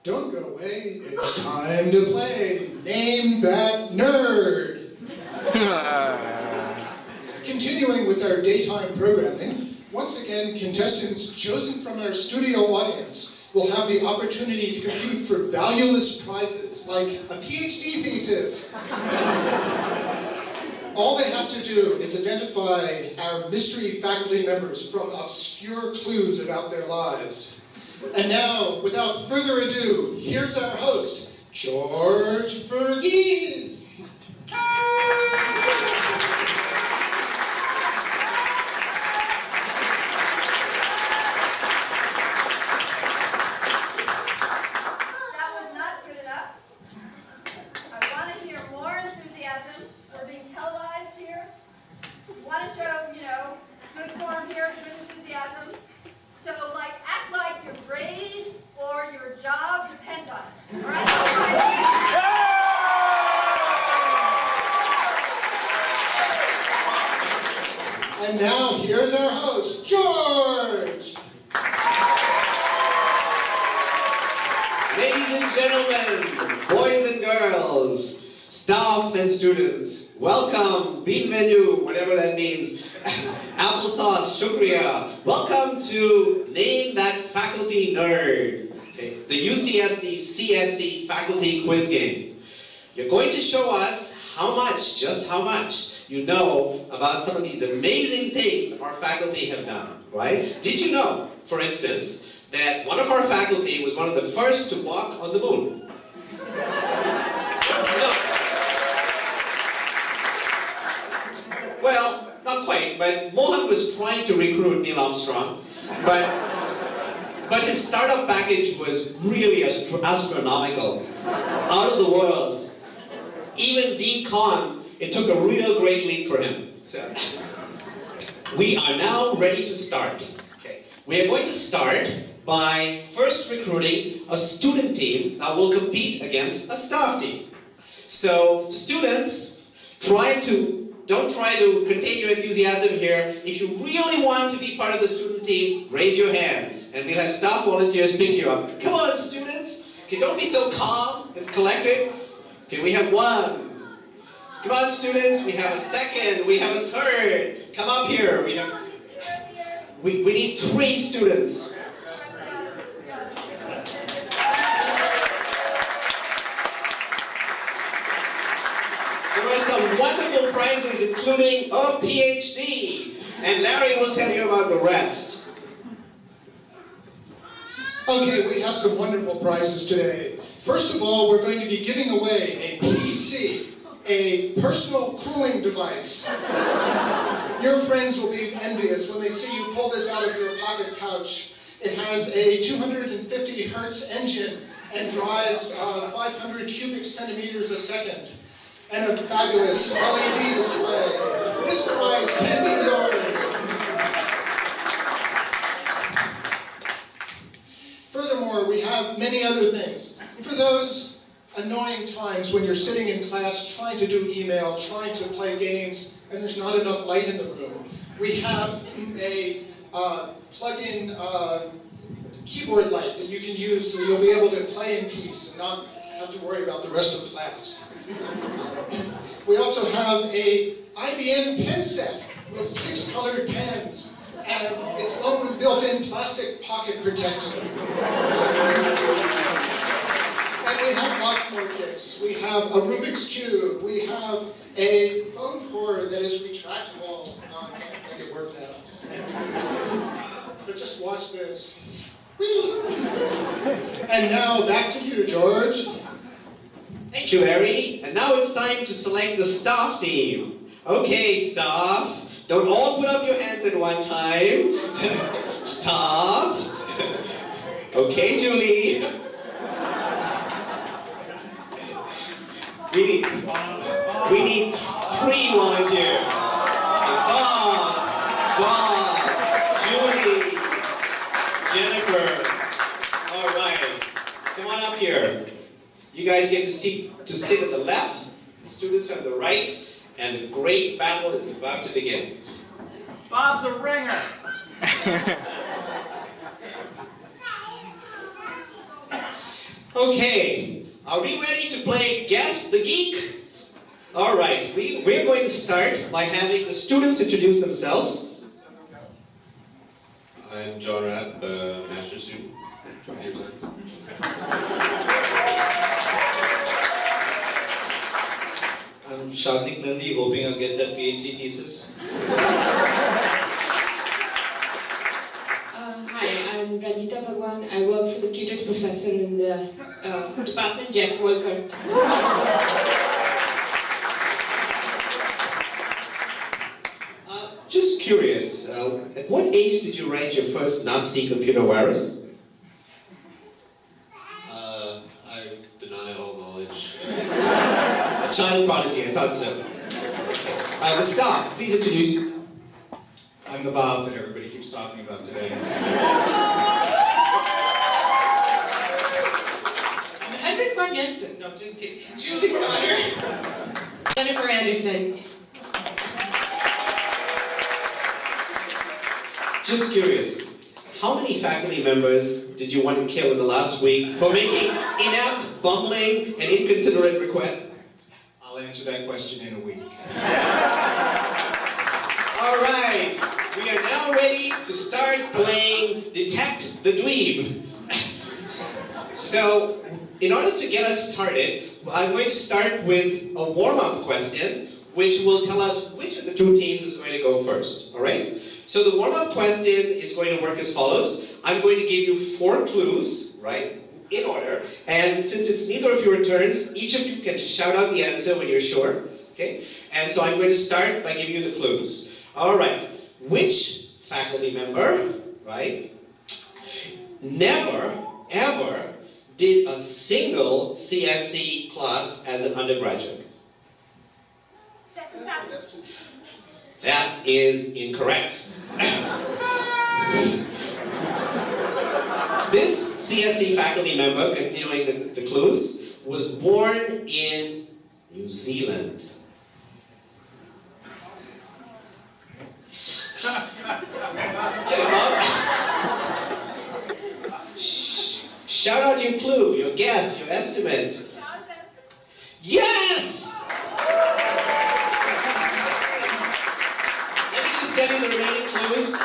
Don't go away, it's time to play Name That Nerd! Continuing with our daytime programming, once again, contestants chosen from our studio audience will have the opportunity to compete for valueless prizes, like a PhD thesis. All they have to do is identify our mystery faculty members from obscure clues about their lives. And now, without further ado, here's our host, George Fergies. That was not good enough. I want to hear more enthusiasm. We're being televised here. We want to show, good form here, good enthusiasm. So, act like your grade or your job depends on it. All right? And now, here's our host, George. Ladies and gentlemen, boys and girls, staff and students, welcome, bienvenue, whatever that means, applesauce, shukriya. Welcome to Name That Faculty Nerd, okay, the UCSD CSE faculty quiz game. You're going to show us just how much you know about some of these amazing things our faculty have done, right? Did you know, for instance, that one of our faculty was one of the first to walk on the moon? No. Well, not quite, but Mohan was trying to recruit Neil Armstrong, but his startup package was really astronomical, out of the world. Even Dean Kahn, it took a real great leap for him. So, we are now ready to start. Okay. We are going to start by first recruiting a student team that will compete against a staff team. So, students, don't try to contain your enthusiasm here. If you really want to be part of the student team, raise your hands, and we'll have staff volunteers pick you up. Come on, students. Okay, don't be so calm and collected. Okay, we have one. Come on, students. We have a second. We have a third. Come up here. We need 3 students. There are some wonderful prizes, including a PhD. And Larry will tell you about the rest. Okay, we have some wonderful prizes today. First of all, we're going to be giving away a PC, a personal cooling device. Your friends will be envious when they see you pull this out of your pocket pouch. It has a 250 hertz engine and drives 500 cubic centimeters a second. And a fabulous LED display. This prize can be yours. Furthermore, we have many other things. For those annoying times when you're sitting in class trying to do email, trying to play games, and there's not enough light in the room, we have a plug-in keyboard light that you can use so you'll be able to play in peace and not have to worry about the rest of class. We also have a IBM pen set with 6 colored pens and its own built-in plastic pocket protector. And we have lots more gifts. We have a Rubik's Cube. We have a phone cord that is retractable. I can't make it work now. But just watch this. Whee! And now back to you, George. Thank you, Larry. And now it's time to select the staff team. Okay, staff. Don't all put up your hands at one time. Staff. Okay, Julie. We need 3 volunteers. Bob, Julie, Jennifer. All right. Come on up here. You guys get to sit at the left, the students on the right, and the great battle is about to begin. Bob's a ringer. Okay, are we ready to play Guess the Geek? All right, we're going to start by having the students introduce themselves. I'm John Rapp, master's student, computer science. I'm Shardik Nandi, hoping I'll get that PhD thesis. Hi, I'm Ranjita Bhagwan. I work for the cutest professor in the department, Jeff Volker. Just curious, at what age did you write your first nasty computer virus? I deny all knowledge. A child prodigy, I thought so. The staff, please introduce yourself. I'm the Bob that everybody keeps talking about today. I'm Henrik von Jensen. No, just kidding. Julie Connor. Jennifer Anderson. Just curious, how many faculty members did you want to kill in the last week for making inept, bumbling, and inconsiderate requests? I'll answer that question in a week. All right, we are now ready to start playing Detect the Dweeb. So, in order to get us started, I'm going to start with a warm-up question, which will tell us which of the two teams is going to go first, all right? So the warm-up question is going to work as follows. I'm going to give you 4 clues, right, in order. And since it's neither of your turns, each of you can shout out the answer when you're sure, okay? And so I'm going to start by giving you the clues. All right, which faculty member, right, never, ever did a single CSE class as an undergraduate? Stefan Sappler. That is incorrect. This CSE faculty member, continuing the clues, was born in New Zealand. Get it, Bob? Shh. Shout out your clue, your guess, your estimate. Yes! Let me just tell you the remaining clues.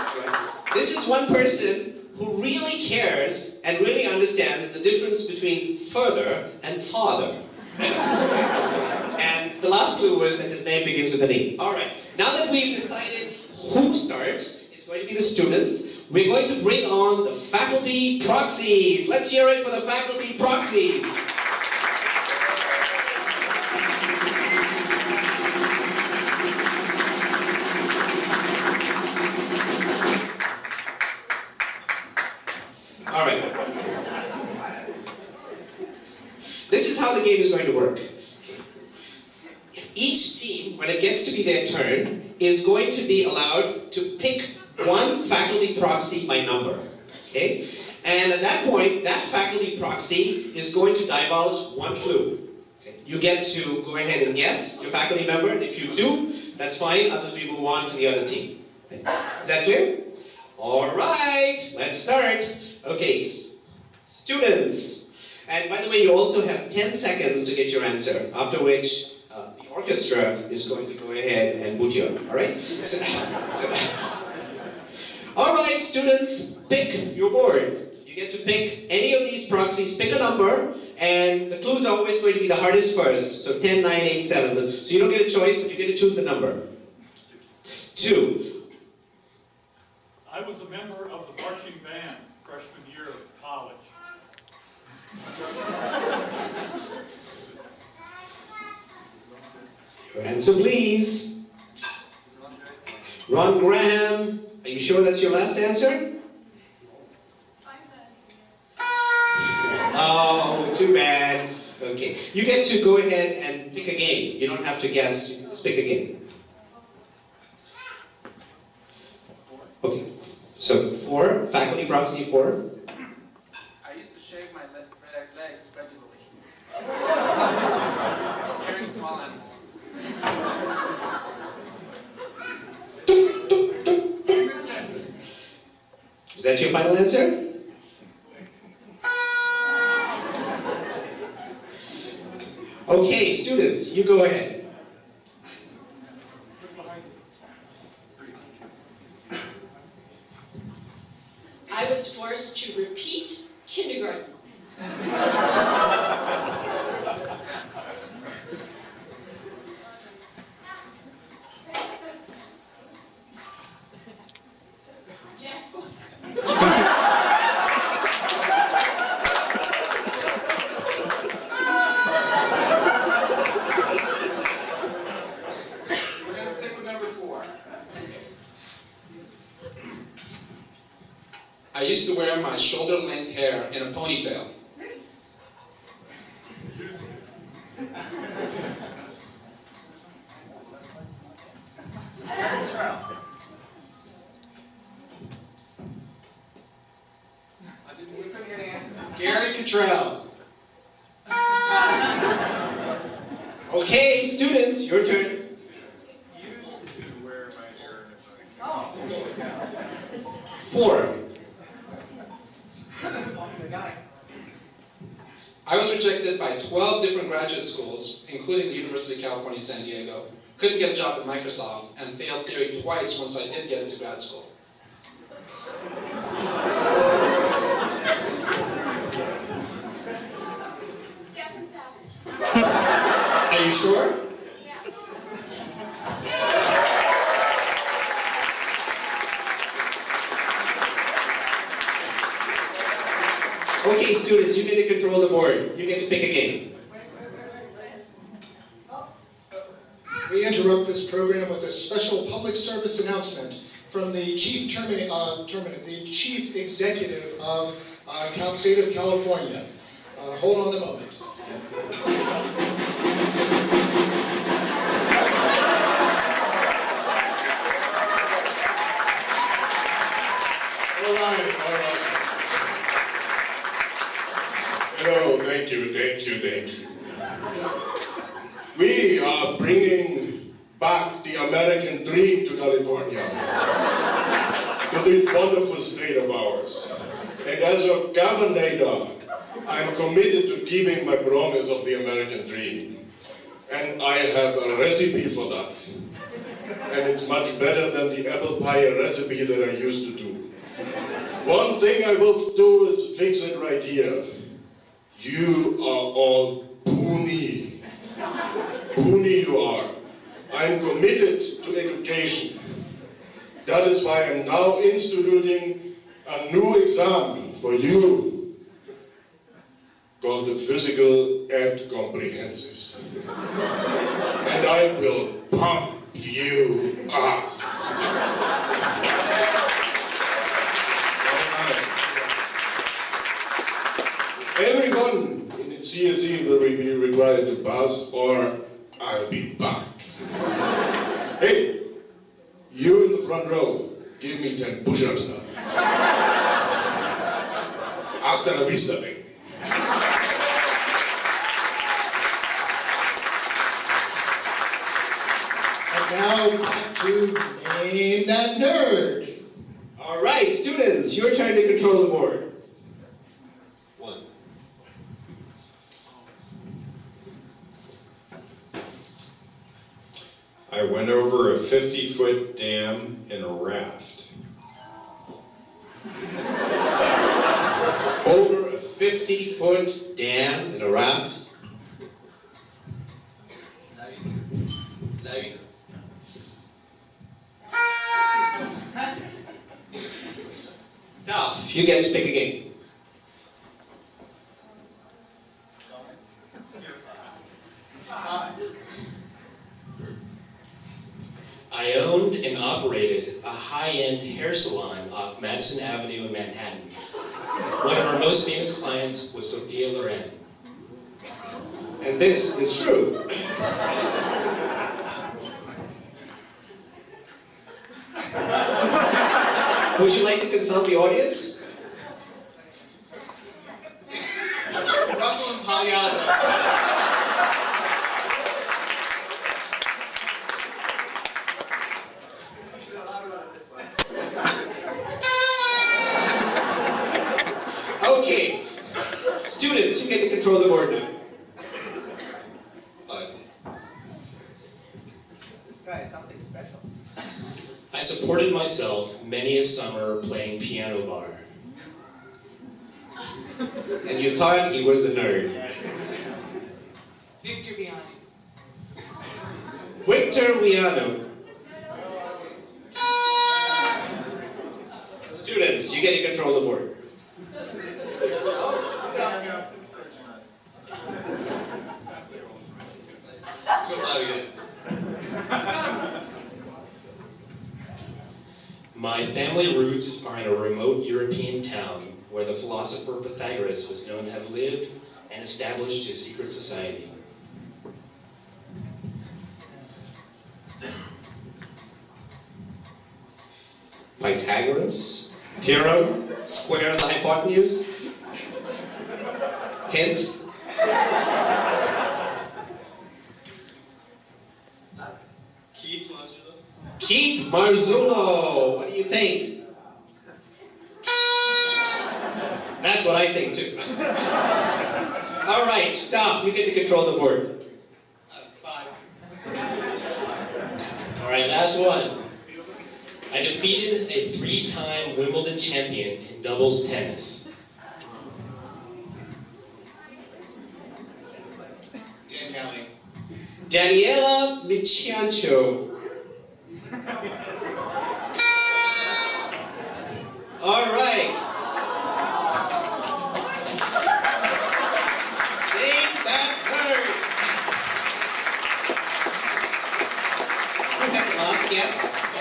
This is one person who really cares and really understands the difference between further and father. And the last clue was that his name begins with an E. All right, now that we've decided who starts, it's going to be the students. We're going to bring on the faculty proxies. Let's hear it for the faculty proxies. All right. This is how the game is going to work. Each team, when it gets to be their turn, is going to be allowed to pick one faculty proxy by number. Okay? And at that point, that faculty proxy is going to divulge one clue. Okay? You get to go ahead and guess your faculty member. If you do, that's fine. Others we move on to the other team. Okay? Is that clear? All right, let's start. Okay, students. And by the way, you also have 10 seconds to get your answer, after which the orchestra is going to go ahead and boot you up, all right? All right, students, pick your board. You get to pick any of these proxies, pick a number, and the clues are always going to be the hardest first, so 10, 9, 8, 7. So you don't get a choice, but you get to choose the number. 2. I was a member of the marching band freshman year of college. Your answer, please. Ron Graham, are you sure that's your last answer? Oh, too bad. Okay, you get to go ahead and pick a game. You don't have to guess, you can just pick a game. Okay, so 4, faculty proxy 4. I used to shave my legs regularly. Scaring small animals. Is that your final answer? Okay, students, you go ahead. I was forced to repeat kindergarten. We're going to stick with number 4. I used to wear my shoulder-length hair in a ponytail. We couldn't get an answer. Gary Cottrell. Okay, students, your turn. Wear my hair in a ponytail. 4. I was rejected by 12 different graduate schools, including the University of California, San Diego. Couldn't get a job at Microsoft, and failed theory twice once I did get into grad school. Stephen Savage. Are you sure? Okay, students, you get to control the board. You get to pick again. We interrupt this program with a special public service announcement from the Chief Chief Executive of State of California. Hold on a moment. All right. Hello, thank you. We are bringing back the American dream to California, to this wonderful state of ours. And as a governor, I'm committed to keeping my promise of the American dream. And I have a recipe for that. And it's much better than the apple pie recipe that I used to do. One thing I will do is fix it right here. You are all puny. Puny you are. I'm committed to education. That is why I'm now instituting a new exam for you called the Physical and Comprehensives. And I will pump you up. Everyone in the CSE will be required to pass, or I'll be back. Hey, you in the front row, give me 10 push-ups now. Hasta la vista, baby. And now back to Name That Nerd. All right, students, your turn to control the board. 1. I went over a 50-foot dam in a raft. Over a 50-foot dam in a raft. Stuff. You get to pick again. I owned and operated a high-end hair salon off Madison Avenue in Manhattan. One of our most famous clients was Sophia Loren. And this is true. Would you like to consult the audience? Russell and Pagliazzo. Okay. Students, you get to control the board now. devoted myself many a summer playing piano bar. And you thought he was a nerd. Victor Viani. Victor Viano. Students, you get to control the board. Go fly again. My family roots are in a remote European town where the philosopher Pythagoras was known to have lived and established his secret society. Pythagoras, theorem, square of the hypotenuse, hint. Keith Marzullo. Keith Marzullo, what do you think? That's what I think too. All right, stop, you get to control the board. 5. All right, last one. I defeated a 3-time Wimbledon champion in doubles tennis. Dan Kelly. Daniela Micciancio. All right. Name that word. Who had the last guess?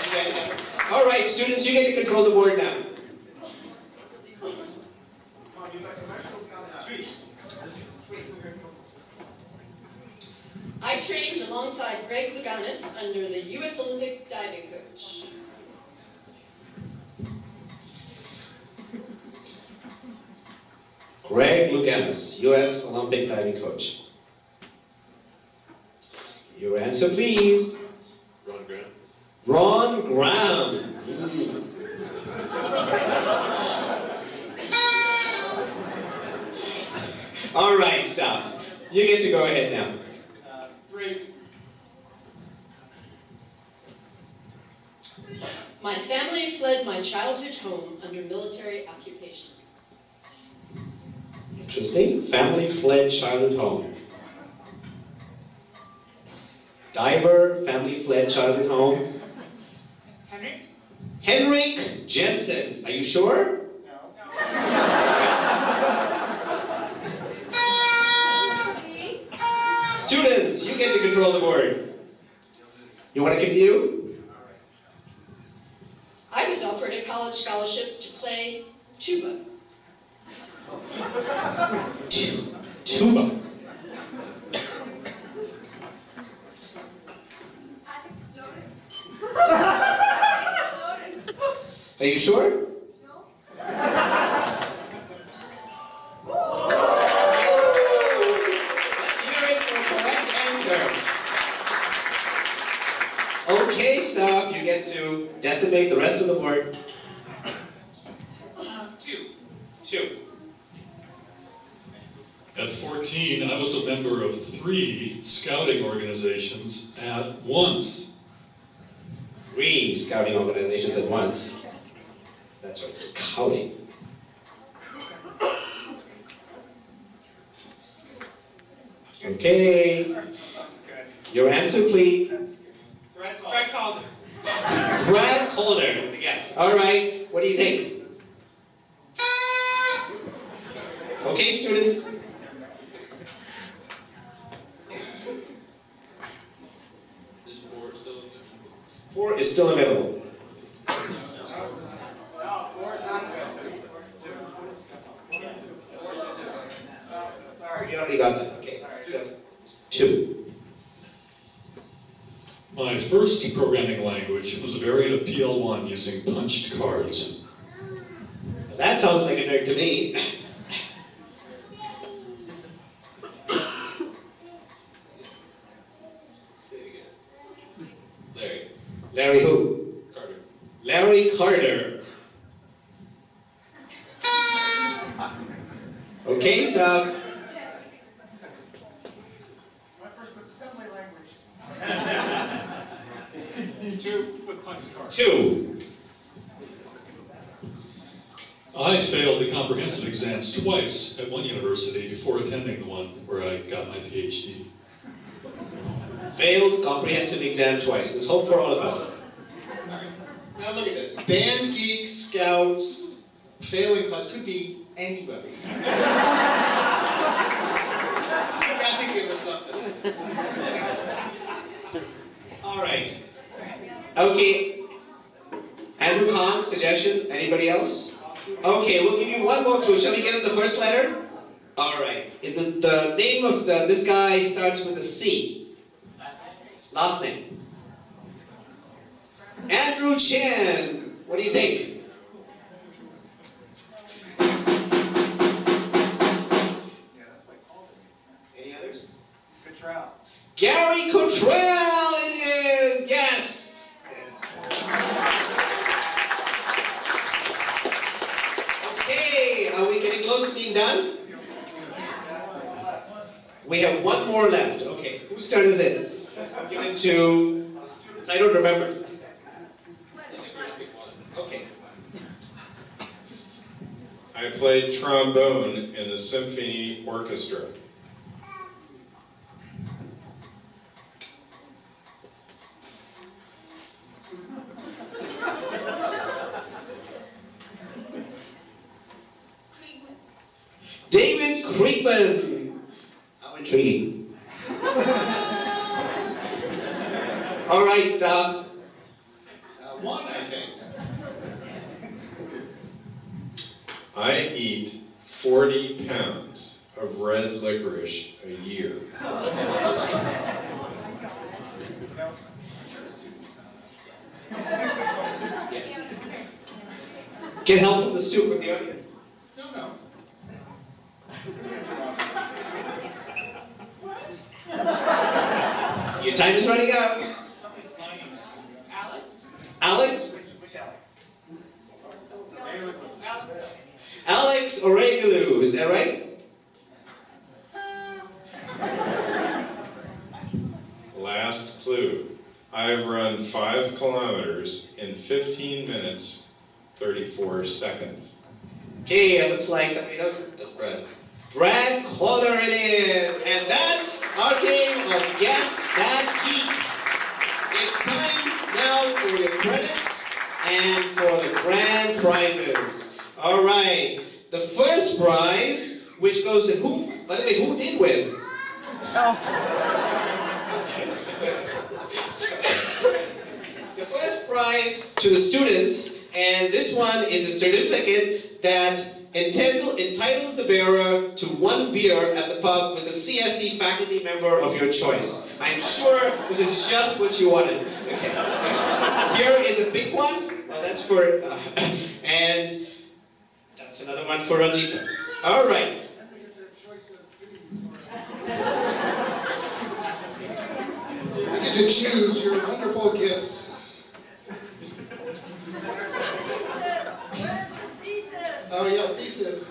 You guys have it? All right, students, you get to control the board now. I trained alongside Greg Louganis under the U.S. Olympic diving coach. Greg Louganis, U.S. Olympic diving coach. Your answer, please. Ron Graham. Ron Graham. All right, stop. You get to go ahead now. 3. My family fled my childhood home under military occupation. Interesting. Family fled childhood home. Diver, family fled childhood home. Henrik Jensen. Are you sure? Students, you get to control the board. You want to continue? I was offered a college scholarship to play tuba. Tuba. Are you sure? Okay, stuff. You get to decimate the rest of the board. 2. At 14, I was a member of 3 scouting organizations at once. 3 scouting organizations at once. That's right, scouting. Okay. Your answer, please. Brad Calder. Brad Calder is the guess. All right, what do you think? Okay, students. Is 4 still in there? 4 is still available. You already got that. Okay, so 2. My first programming language was a variant of PL1 using punched cards. That sounds like a nerd to me. Say it again. Larry. Larry who? Carter. Larry Carter. Okay, stop. My first was assembly language. 2. With punched cards. 2. I failed the comprehensive exams twice at one university before attending the one where I got my PhD. Failed comprehensive exam twice. There's hope for all of us. Now look at this. Band geeks, scouts, failing class, could be anybody. You gotta give us something. All right. Okay. Andrew Kong, suggestion? Anybody else? Okay, we'll give you one more clue. Shall we get the first letter? All right. The name of this guy starts with a C. Last name. Andrew Chen. What do you think? Any others? Cottrell. Gary Cottrell it is! Yes! Okay, are we getting close to being done? We have one more left. Okay, whose turn is it? Give it to... I don't remember. Okay. I played trombone in the symphony orchestra. David Kriegman. How intriguing. All right, stop. One, I think. I eat 40 pounds of red licorice a year. Get help from the stoop with the audience. No, no. Your time is running out. Alex? Alex? Which Alex? Alex Oregulu, is that right? Last clue. I've run 5 kilometers in 15 minutes, 34 seconds. Okay, it looks like somebody knows. That's Brad. Brad Calder it is. And that's our game of Guess That Geek. It's time now for the credits and for the grand prizes. All right. The first prize, which goes to who? By the way, who did win? The first prize to the students, and this one is a certificate that entitles the bearer to 1 beer at the pub with a CSE faculty member of your choice. I'm sure this is just what you wanted. Okay. Here is a big one. Well, that's for, and that's another one for Ranjita. All right. You get to choose your wonderful gifts. Oh yeah, thesis.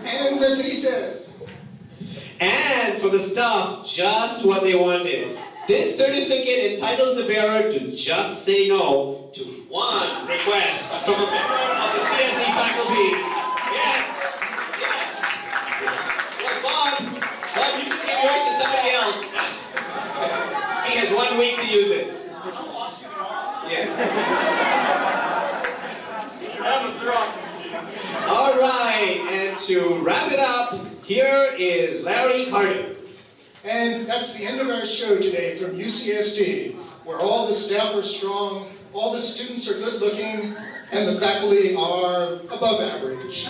And the thesis. And for the staff, just what they wanted. This certificate entitles the bearer to just say no to 1 request from a member of the CSE faculty. Yes, yes. Well, Bob, you can give yours to somebody else. He has 1 week to use it. Yeah. All right, and to wrap it up, here is Larry Carter. And that's the end of our show today from UCSD, where all the staff are strong, all the students are good looking, and the faculty are above average.